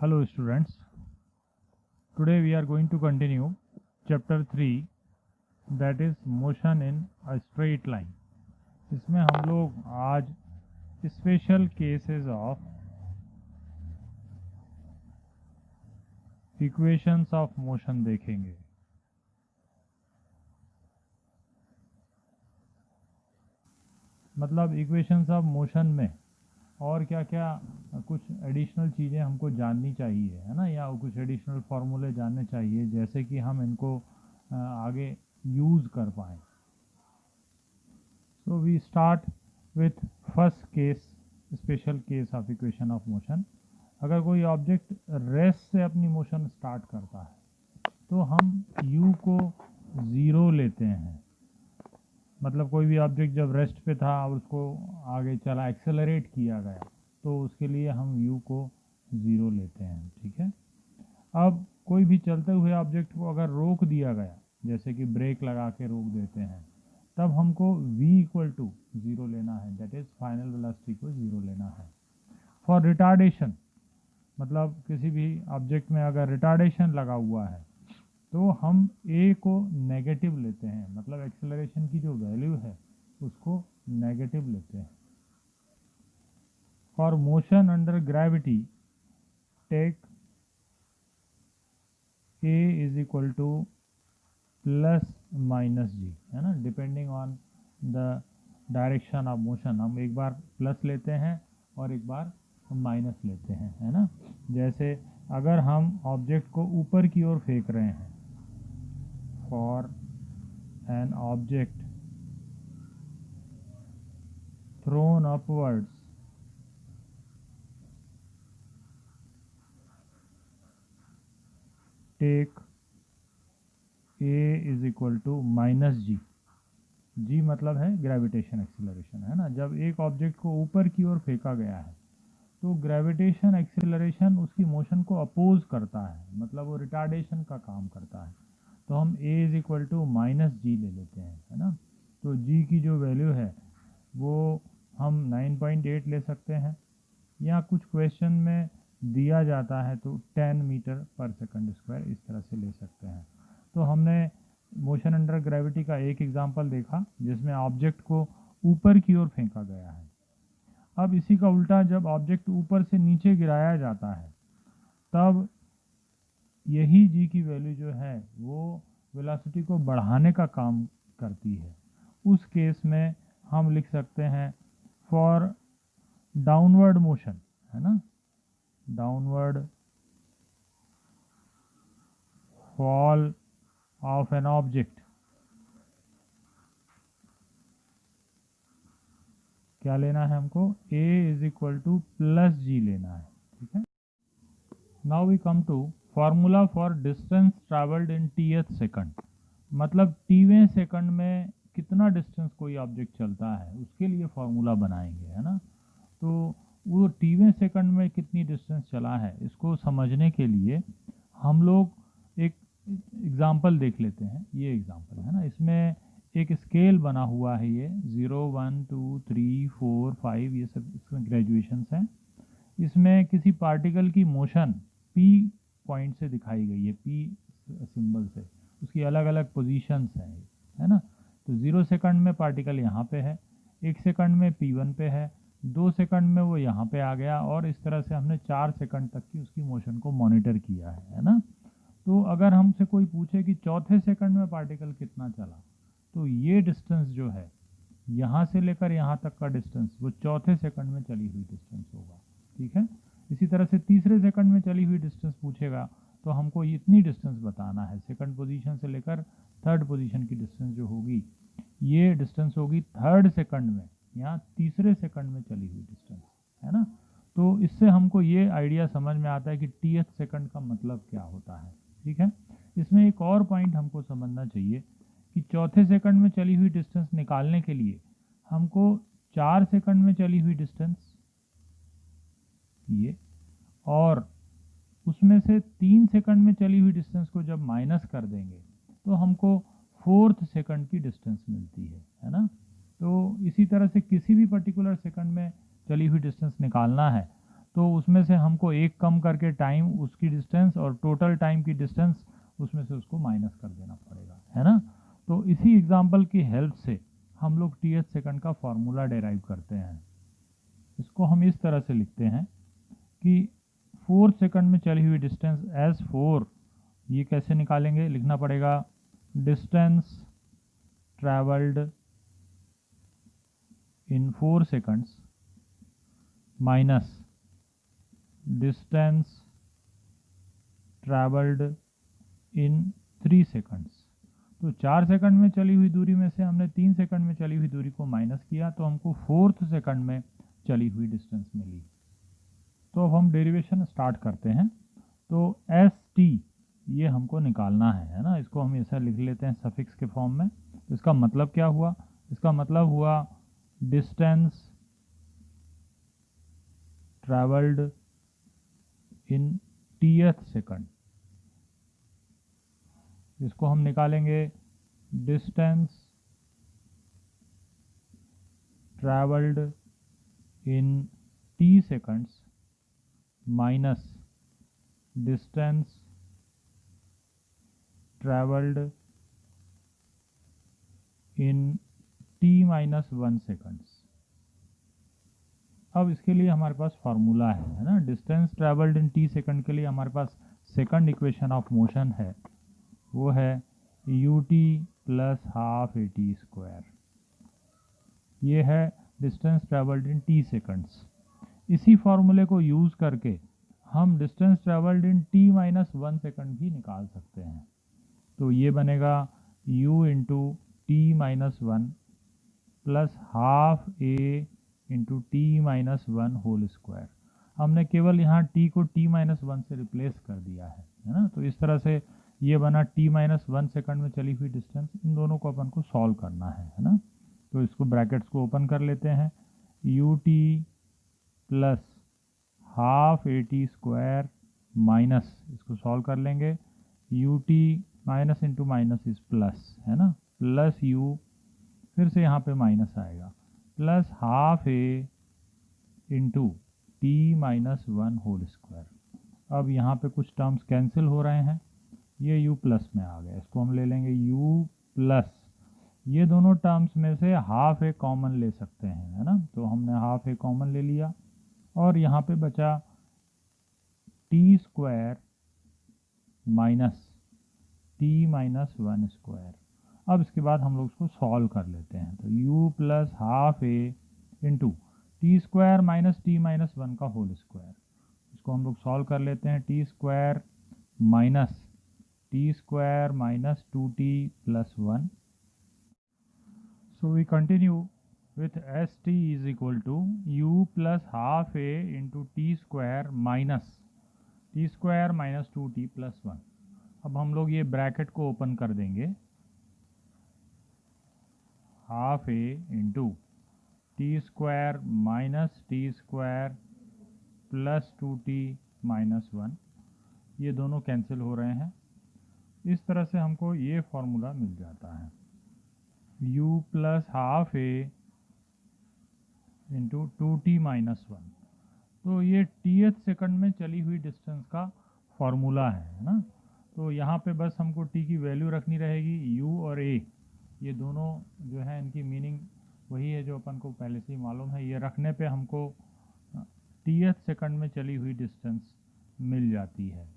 Hello students, today we are going to continue chapter 3 that is motion in a straight line. इसमें हम लोग आज special cases of equations of motion देखेंगे। मतलब equations of motion में और क्या क्या कुछ एडिशनल चीज़ें हमको जाननी चाहिए, है ना, या कुछ एडिशनल फार्मूले जानने चाहिए जैसे कि हम इनको आगे यूज़ कर पाएँ। So we start with first case, special case of equation of motion. अगर कोई ऑब्जेक्ट रेस्ट से अपनी मोशन स्टार्ट करता है तो हम u को 0 लेते हैं। मतलब कोई भी ऑब्जेक्ट जब रेस्ट पे था और उसको आगे चला, एक्सेलरेट किया गया, तो उसके लिए हम u को 0 लेते हैं। ठीक है। अब कोई भी चलते हुए ऑब्जेक्ट को अगर रोक दिया गया, जैसे कि ब्रेक लगा के रोक देते हैं, तब हमको v इक्वल टू 0 लेना है, दैट इज फाइनल वेलोसिटी को 0 लेना है। फॉर रिटार्डेशन, मतलब किसी भी ऑब्जेक्ट में अगर रिटार्डेशन लगा हुआ है तो हम a को नेगेटिव लेते हैं, मतलब एक्सेलरेशन की जो वैल्यू है उसको नेगेटिव लेते हैं। For motion under gravity take a is equal to plus minus g, है ना, depending on the direction of motion. हम एक बार प्लस लेते हैं और एक बार माइनस लेते हैं, है ना। जैसे अगर हम ऑब्जेक्ट को ऊपर की ओर फेंक रहे हैं, for an object thrown upwards take a is equal to minus g। g मतलब है ग्रेविटेशन एक्सीलरेशन, है ना। जब एक ऑब्जेक्ट को ऊपर की ओर फेंका गया है तो ग्रेविटेशन एक्सीलरेशन उसकी मोशन को अपोज करता है, मतलब वो रिटार्डेशन का काम करता है। तो हम a is equal to minus G ले लेते हैं, है ना। तो g की जो वैल्यू है वो हम 9.8 ले सकते हैं, या कुछ क्वेश्चन में दिया जाता है तो 10 मीटर पर सेकंड स्क्वायर इस तरह से ले सकते हैं। तो हमने मोशन अंडर ग्रेविटी का एक एग्जांपल देखा जिसमें ऑब्जेक्ट को ऊपर की ओर फेंका गया है। अब इसी का उल्टा, जब ऑब्जेक्ट ऊपर से नीचे गिराया जाता है तब यही g की वैल्यू जो है वो वेलोसिटी को बढ़ाने का काम करती है। उस केस में हम लिख सकते हैं फॉर डाउनवर्ड मोशन, है ना, downward fall of an object, क्या लेना है हमको, a is equal to plus G लेना है। ठीक है। Now we come to formula for distance travelled in tth second. मतलब टीवें सेकंड में कितना डिस्टेंस कोई ऑब्जेक्ट चलता है उसके लिए फार्मूला बनाएंगे, है ना। तो वो टीवें सेकंड में कितनी डिस्टेंस चला है इसको समझने के लिए हम लोग एक एग्जांपल देख लेते हैं। ये एग्जांपल है ना, इसमें एक स्केल बना हुआ है, ये 0 1 2 3 4 5 ये सब इसमें ग्रेजुएशंस हैं। इसमें किसी पार्टिकल की मोशन p पॉइंट से दिखाई गई है, p सिंबल से, उसकी अलग अलग पोजीशंस हैं, है ना। तो 0 सेकंड में पार्टिकल यहाँ पे है, 1 सेकंड में p1 पे है, 2 सेकंड में वो यहाँ पे आ गया, और इस तरह से हमने 4 सेकंड तक की उसकी मोशन को मॉनिटर किया है ना। तो अगर हमसे कोई पूछे कि चौथे सेकंड में पार्टिकल कितना चला, तो ये डिस्टेंस जो है यहाँ से लेकर यहाँ तक का डिस्टेंस वो चौथे सेकंड में चली हुई डिस्टेंस होगा। ठीक है। इसी तरह से तीसरे सेकंड में चली हुई डिस्टेंस पूछेगा तो हमको इतनी डिस्टेंस बताना है, सेकंड पोजीशन से लेकर थर्ड पोजीशन की डिस्टेंस जो होगी ये डिस्टेंस होगी थर्ड सेकंड में या तीसरे सेकंड में चली हुई डिस्टेंस, है ना। तो इससे हमको ये आइडिया समझ में आता है कि टीएथ सेकंड का मतलब क्या होता है। ठीक है। इसमें एक और पॉइंट हमको समझना चाहिए कि चौथे सेकंड में चली हुई डिस्टेंस निकालने के लिए हमको 4 सेकंड में चली हुई डिस्टेंस ये, और उसमें से 3 सेकंड में चली हुई डिस्टेंस को जब माइनस कर देंगे तो हमको 4th सेकंड की डिस्टेंस मिलती है ना। तो इसी तरह से किसी भी पर्टिकुलर सेकंड में चली हुई डिस्टेंस निकालना है तो उसमें से हमको एक कम करके टाइम उसकी डिस्टेंस और टोटल टाइम की डिस्टेंस उसमें से उसको माइनस कर देना पड़ेगा, है ना। तो इसी एग्जांपल की हेल्प से हम लोग TH सेकंड का फॉर्मूला डेराइव करते हैं। इसको हम इस तरह से लिखते हैं कि 4 सेकंड में चली हुई डिस्टेंस एज 4, ये कैसे निकालेंगे, लिखना पड़ेगा डिस्टेंस ट्रैवल्ड इन 4 सेकंड्स माइनस डिस्टेंस ट्रैवल्ड इन 3 सेकंड्स। तो 4 सेकंड में चली हुई दूरी में से हमने 3 सेकंड में चली हुई दूरी को माइनस किया तो हमको 4th सेकंड में चली हुई डिस्टेंस मिली। तो अब हम डेरिवेशन स्टार्ट करते हैं। तो ST ये हमको निकालना है ना। इसको हम ऐसा लिख लेते हैं सफिक्स के फॉर्म में। तो इसका मतलब क्या हुआ, इसका मतलब हुआ डिस्टेंस ट्रैवल्ड इन TH सेकंड। इसको हम निकालेंगे डिस्टेंस ट्रैवल्ड इन T seconds minus distance travelled इन T-1 सेकंड्स। अब इसके लिए हमारे पास फार्मूला है ना। डिस्टेंस ट्रैवल्ड इन T सेकंड के लिए हमारे पास सेकंड इक्वेशन ऑफ मोशन है, वो है ut plus half AT square. ये है डिस्टेंस ट्रैवल्ड इन T सेकंड्स। इसी फॉर्मूले को यूज करके हम डिस्टेंस ट्रैवल्ड इन T-1 सेकंड भी निकाल सकते हैं। तो ये बनेगा u इंटू T-1 प्लस half A into T-1 whole square. हमने केवल यहाँ t को T-1 से रिप्लेस कर दिया है ना। तो इस तरह से ये बना T-1 सेकंड में चली हुई डिस्टेंस। इन दोनों को अपन को सॉल्व करना है ना। तो इसको ब्रैकेट्स को ओपन कर लेते हैं। ut plus half AT square minus, इसको सॉल्व कर लेंगे, ut minus into minus is plus, है ना, प्लस u, फिर से यहाँ पे माइनस आएगा, plus half A into T-1 whole square. अब यहाँ पे कुछ टर्म्स कैंसिल हो रहे हैं, ये u प्लस में आ गया। इसको हम ले लेंगे u प्लस, ये दोनों टर्म्स में से हाफ A कॉमन ले सकते हैं, है ना। तो हमने हाफ A कॉमन ले लिया और यहाँ पे बचा T square minus T-1 square. अब इसके बाद हम लोग इसको सॉल्व कर लेते हैं। तो u plus half A into T square minus T-1 का होल स्क्वायर। इसको हम लोग सॉल्व कर लेते हैं। T square minus T square minus 2T plus 1। So we continue with ST is equal to u plus half A into T square minus T square minus 2T plus 1। अब हम लोग ये ब्रैकेट को open कर देंगे, half A into T square minus T square plus 2T minus 1, ये दोनों cancel हो रहे हैं। इस तरह से हमको ये फॉर्मूला मिल जाता है, u plus half A into 2T minus 1। तो ये TH सेकंड में चली हुई डिस्टेंस का फॉर्मूला है ना। तो यहाँ पे बस हमको t की वैल्यू रखनी रहेगी। u और a ये दोनों जो है इनकी मीनिंग वही है जो अपन को पहले से ही मालूम है। ये रखने पे हमको TH सेकंड में चली हुई डिस्टेंस मिल जाती है।